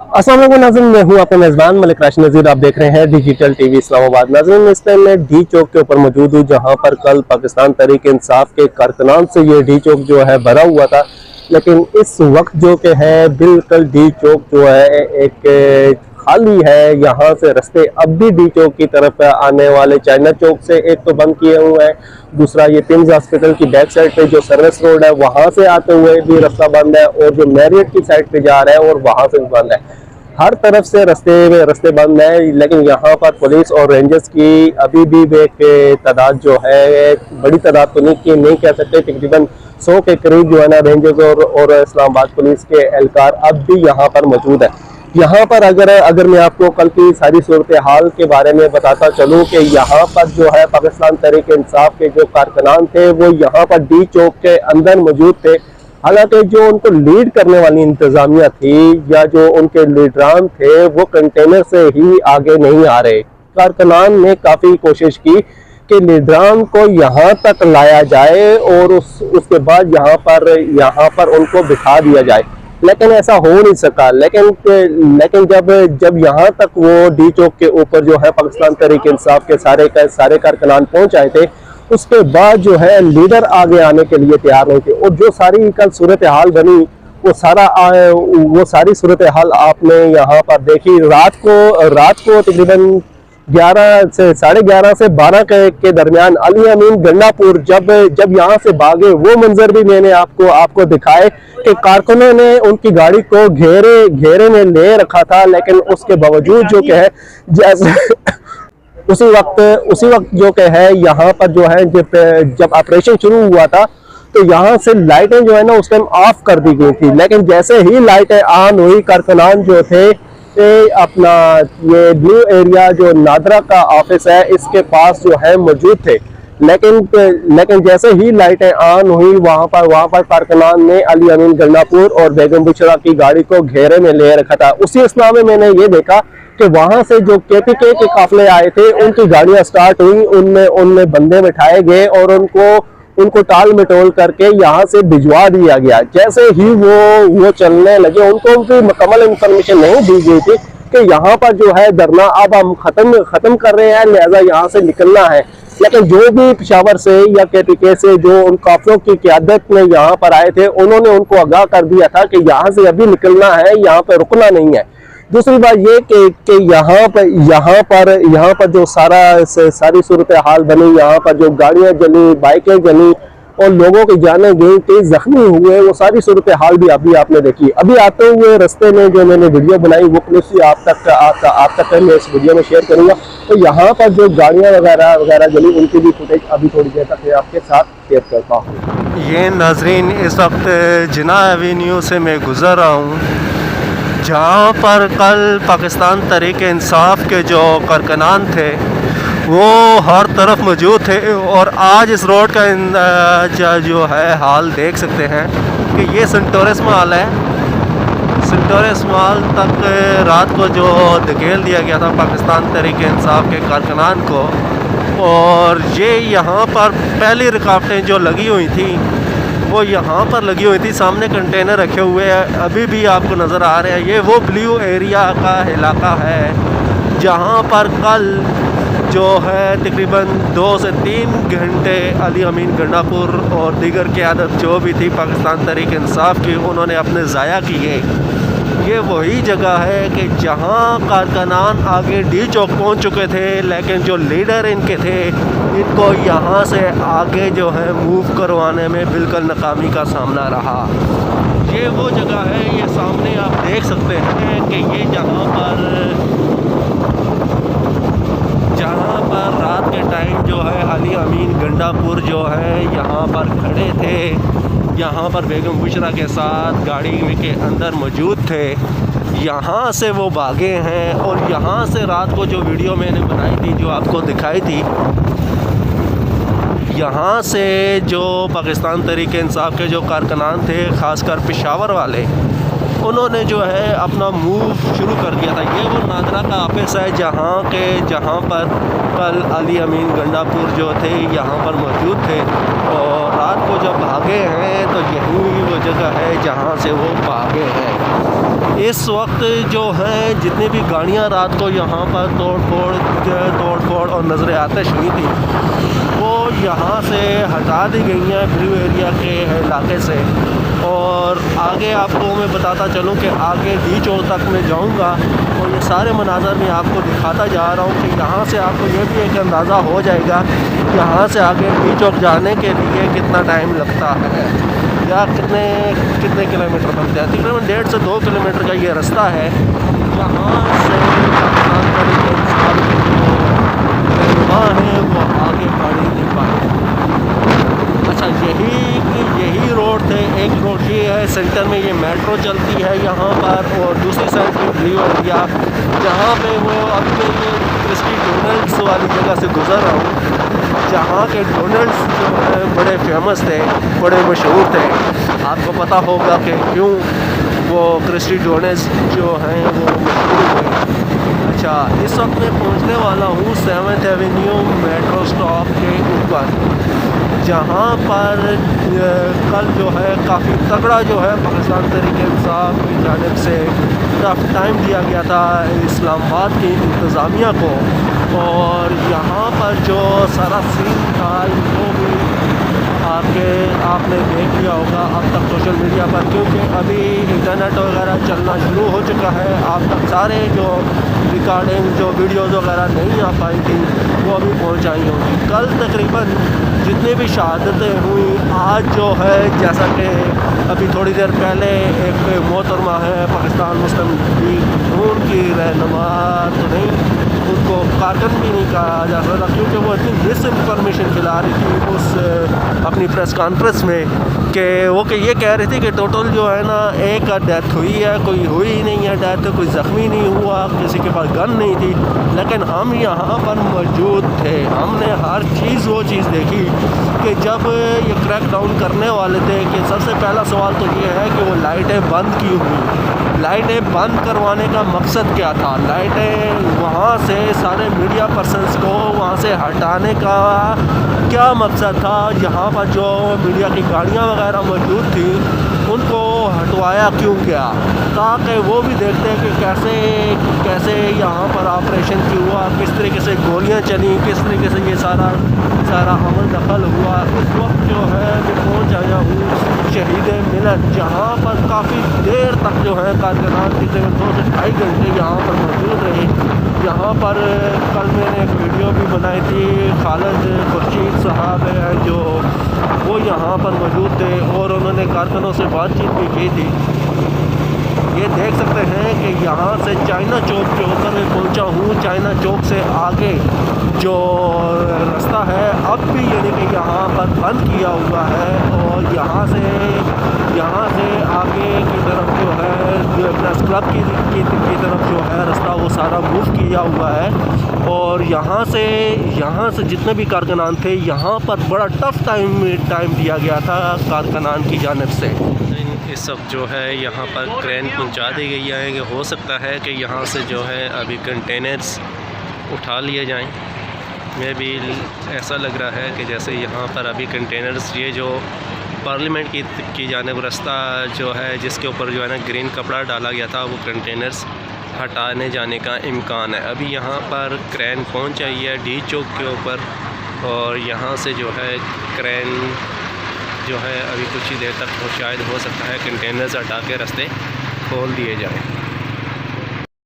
अस्सलाम वालेकुम नाज़रीन, मैं हूं आपका मेज़बान मलिक राशिद नज़ीर। आप देख रहे हैं डिजिटल टीवी इस्लामाबाद। नाज़रीन, इस टाइम मैं डी चौक के ऊपर मौजूद हूं, जहां पर कल पाकिस्तान तहरीक इंसाफ के कारकुनान से ये डी चौक जो है भरा हुआ था। लेकिन इस वक्त जो कि है बिल्कुल डी चौक जो है एक खाली है। यहाँ से रास्ते अब भी डी चौक की तरफ आने वाले चाइना चौक से एक तो बंद किए हुए हैं, दूसरा ये पिम्स हॉस्पिटल की बैक साइड पे जो सर्विस रोड है वहाँ से आते हुए भी रास्ता बंद है, और जो मैरियट की साइड पे जा रहा है और वहाँ से भी बंद है। हर तरफ से रास्ते बंद है। लेकिन यहाँ पर पुलिस और रेंजर्स की अभी भी एक तादाद जो है, बड़ी तादाद तो नहीं कह सकते, तकरीबन 100 के करीब जो है ना रेंजर्स और इस्लामाबाद पुलिस के एहलकार अब भी यहाँ पर मौजूद है। यहाँ पर अगर मैं आपको कल की सारी सूरत हाल के बारे में बताता चलूँ कि यहाँ पर जो है पाकिस्तान तहरीक इंसाफ के जो कारकुनान थे वो यहाँ पर डी चौक के अंदर मौजूद थे। हालांकि जो उनको लीड करने वाली इंतजामिया थी या जो उनके लीडरान थे वो कंटेनर से ही आगे नहीं आ रहे। कारकुनान ने काफ़ी कोशिश की कि लीडरान को यहाँ तक लाया जाए और उसके बाद यहाँ पर उनको बिठा दिया जाए, लेकिन ऐसा हो नहीं सका। लेकिन जब यहाँ तक वो डी चौक के ऊपर जो है पाकिस्तान तहरीक इंसाफ के सारे कारकुनान पहुँच आए थे, उसके बाद जो है लीडर आगे आने के लिए तैयार नहीं थे। और जो सारी कल सूरत हाल बनी वो सारी सूरत हाल आपने यहाँ पर देखी। रात को तकरीबन 11 से 11:30 से 12 के दरमियान अली अमीन गंडापुर जब यहाँ से भागे, वो मंजर भी मैंने आपको दिखाए कि कारकुनों ने उनकी गाड़ी को घेरे में ले रखा था। लेकिन उसके बावजूद जो कि है जैसे उसी वक्त जो कि है यहाँ पर जो है जब ऑपरेशन शुरू हुआ था तो यहाँ से लाइटें जो है ना उस टाइम ऑफ कर दी गई थी। लेकिन जैसे ही लाइटें ऑन हुई, कारकुनान जो थे अपना ये ब्लू एरिया जो नादरा का ऑफिस है इसके पास जो है मौजूद थे। लेकिन जैसे ही लाइटें ऑन हुई वहाँ पर कारकुनान ने अली अमीन गंडापुर और बेगम बुशरा की गाड़ी को घेरे में ले रखा था। उसी असना में मैंने ये देखा कि वहां से जो केपीके के काफिले आए थे उनकी गाड़ियां स्टार्ट हुई, उनमें बंदे बिठाए गए और उनको टाल मटोल करके यहाँ से भिजवा दिया गया। जैसे ही वो चलने लगे, उनकी मुकम्मल इंफॉर्मेशन नहीं दी गई थी कि यहाँ पर जो है धरना अब हम खत्म कर रहे हैं, लिहाजा यहाँ से निकलना है। लेकिन जो भी पेशावर से या केपीके से जो उन काफिलों की क़यादत में यहाँ पर आए थे, उन्होंने उनको आगाह कर दिया था कि यहाँ से अभी निकलना है, यहाँ पर रुकना नहीं है। दूसरी बात ये कि यहाँ पर जो सारी सूरत हाल बनी, यहाँ पर जो गाड़ियाँ जली, बाइकें जली और लोगों की जानें गई, कई जख्मी हुए, वो सारी सूरत हाल भी अभी आपने देखी। अभी आते हुए रास्ते में जो मैंने वीडियो बनाई वो क्लिप्स आप तक मैं इस वीडियो में शेयर करूँगा। तो यहाँ पर जो गाड़ियाँ वगैरह जली उनकी भी फुटेज अभी थोड़ी देर तक मैं आपके साथ शेयर करता हूँ। ये नाजरीन इस वक्त जिना एवेन्यू से मैं गुज़र रहा हूँ, जहाँ पर कल पाकिस्तान तहरीक इंसाफ के जो कारकुनान थे वो हर तरफ मौजूद थे। और आज इस रोड का जो है हाल देख सकते हैं कि ये सेंटोरस मॉल है। सेंटोरस मॉल तक रात को जो धकेल दिया गया था पाकिस्तान तहरीक इंसाफ के कारकुनान को, और ये यहाँ पर पहली रुकावटें जो लगी हुई थी वो यहाँ पर लगी हुई थी। सामने कंटेनर रखे हुए हैं अभी भी आपको नज़र आ रहे हैं। ये वो ब्लू एरिया का इलाका है जहाँ पर कल जो है तकरीबन 2 से 3 घंटे अली अमीन गंडापुर और दीगर क़यादत जो भी थी पाकिस्तान तहरीक इंसाफ की, उन्होंने अपने ज़ाया किए। ये वही जगह है कि जहाँ कारकुनान आगे डी चौक पहुँच चुके थे, लेकिन जो लीडर इनके थे इनको यहाँ से आगे जो है मूव करवाने में बिल्कुल नाकामी का सामना रहा। ये वो जगह है, ये सामने आप देख सकते हैं कि ये जहाँ पर रात के टाइम जो है अली अमीन गंडापुर जो है यहाँ पर खड़े थे, यहाँ पर बेगम बुशरा के साथ गाड़ी के अंदर मौजूद थे। यहाँ से वो भागे हैं और यहाँ से रात को जो वीडियो मैंने बनाई थी जो आपको दिखाई थी, यहाँ से जो पाकिस्तान तहरीक इंसाफ के जो कारकुनान थे ख़ासकर पेशावर वाले, उन्होंने जो है अपना मूव शुरू कर दिया था। ये वो नादरा का ऑफिस है जहाँ पर कल अली अमीन गंडापुर जो थे यहाँ पर मौजूद थे, और रात को जब भागे हैं तो यही वो जगह है जहाँ से वो भागे हैं। اس وقت جو ہیں جتنی بھی گاڑیاں رات کو یہاں پر توڑ پھوڑ اور نظر آتش ہوئی تھی وہ یہاں سے ہٹا دی گئی ہیں بلیو ایریا کے علاقے سے. اور آگے آپ کو میں بتاتا چلوں کہ آگے ڈی چوک تک میں جاؤں گا اور یہ سارے مناظر میں آپ کو دکھاتا جا رہا ہوں کہ یہاں سے آپ کو یہ بھی ایک اندازہ ہو جائے گا یہاں سے آگے ڈی چوک جانے کے لیے کتنا ٹائم لگتا ہے یا کتنے کلومیٹر بنتے ہیں. تقریباً 1.5 سے 2 کلومیٹر کا یہ رستہ ہے. یہاں سے پاکستان کا جو انسان رہنما ہے وہ آگے بڑھ ہی نہیں پائے. اچھا یہی روڈ تھے. ایک روڈ یہ ہے سینٹر میں یہ میٹرو چلتی ہے یہاں پر اور دوسری سائڈ پہ بلیو ایریا جہاں پہ وہ اب میں یہ کرسٹی ڈونلڈس والی جگہ سے گزر رہا ہوں جہاں کے ڈونلڈس جو ہے بڑے فیمس تھے بڑے مشہور تھے. آپ کو پتہ ہوگا کہ کیوں وہ کرسٹی ڈونلڈس جو ہیں وہ مشہور ہوئے. اچھا اس وقت میں پہنچنے والا ہوں 7th ایونیو میٹرو اسٹاپ کے اوپر جہاں پر کل جو ہے کافی تگڑا جو ہے پاکستان تحریک انصاف کی جانب سے ٹف ٹائم دیا گیا تھا اسلام آباد کی انتظامیہ کو. اور یہاں پر جو سارا سین تھا وہ بھی آپ نے دیکھ لیا ہوگا اب تک سوشل میڈیا پر کیونکہ ابھی انٹرنیٹ وغیرہ چلنا شروع ہو چکا ہے. آپ تک سارے جو ریکارڈنگ جو ویڈیوز وغیرہ نہیں آ پائی تھیں وہ ابھی پہنچائی ہوں گی. کل تقریباً جتنی بھی شہادتیں ہوئیں آج جو ہے جیسا کہ ابھی تھوڑی دیر پہلے ایک محترمہ ہے پاکستان مسلم لیگ نون کی رہنما تو نہیں ان کو کارکن بھی نہیں کہا جا سکتا کیونکہ وہ اتنی مس انفارمیشن کھلا رہی تھی اس اپنی پریس کانفرنس میں کہ یہ کہہ رہی تھی کہ ٹوٹل جو ہے نا ایک کا ڈیتھ ہوئی ہے کوئی ہوئی ہی نہیں ہے ڈیتھ کوئی زخمی نہیں ہوا کسی کے پاس گن نہیں تھی. لیکن ہم یہاں پر موجود تھے. ہم نے ہر چیز وہ چیز دیکھی کہ جب یہ کریک ڈاؤن کرنے والے تھے کہ سب سے پہلا سوال تو یہ ہے کہ وہ لائٹیں بند کی ہوئی. لائٹیں بند کروانے کا مقصد کیا تھا؟ لائٹیں وہاں سے سارے میڈیا پرسنس کو وہاں سے ہٹانے کا کیا مقصد تھا؟ یہاں پر جو میڈیا کی گاڑیاں وغیرہ موجود تھیں ان کو ہٹوایا کیوں گیا تاکہ وہ بھی دیکھتے ہیں کہ کیسے یہاں پر آپریشن کی ہوا کس طریقے سے گولیاں چلیں کس طریقے سے یہ سارا عمل دخل ہوا. اس وقت جو ہے میں پہنچ آیا ہوں شہید ملت جہاں پر کافی دیر تک جو ہے کارکنان تقریباً 2 سے 2.5 گھنٹے یہاں پر موجود رہے. یہاں پر کل میں نے ایک ویڈیو بھی بنائی تھی. خالد خورشید صاحب ہیں جو وہ یہاں پر موجود تھے اور انہوں نے کارکنوں سے بات چیت بھی کی تھی. یہ دیکھ سکتے ہیں کہ یہاں سے چائنا چوک کے اوپر میں پہنچا ہوں. چائنا چوک سے آگے جو رستہ ہے اب بھی یعنی کہ یہاں پر بند کیا ہوا ہے اور یہاں سے آگے کی طرف جو ہے پریس کلب کی طرف جو ہے رستہ وہ سارا موو کیا ہوا ہے. اور یہاں سے جتنے بھی کارکنان تھے یہاں پر بڑا ٹف ٹائم دیا گیا تھا کارکنان کی جانب سے. اس وقت جو ہے یہاں پر کرین پہنچا دی گئی ہے کہ ہو سکتا ہے کہ یہاں سے جو ہے ابھی کنٹینرز اٹھا لیے جائیں. میں بھی ایسا لگ رہا ہے کہ جیسے یہاں پر ابھی کنٹینرز یہ جو پارلیمنٹ کی جانب رستہ جو ہے جس کے اوپر جو ہے نا گرین کپڑا ڈالا گیا تھا وہ کنٹینرز ہٹانے جانے کا امکان ہے. ابھی یہاں پر کرین پہنچ آئی ہے ڈی چوک کے اوپر اور یہاں سے جو ہے کرین جو ہے ابھی کچھ ہی دیر تک شاید ہو سکتا ہے کنٹینرز ہٹا کے رستے کھول دیے جائیں.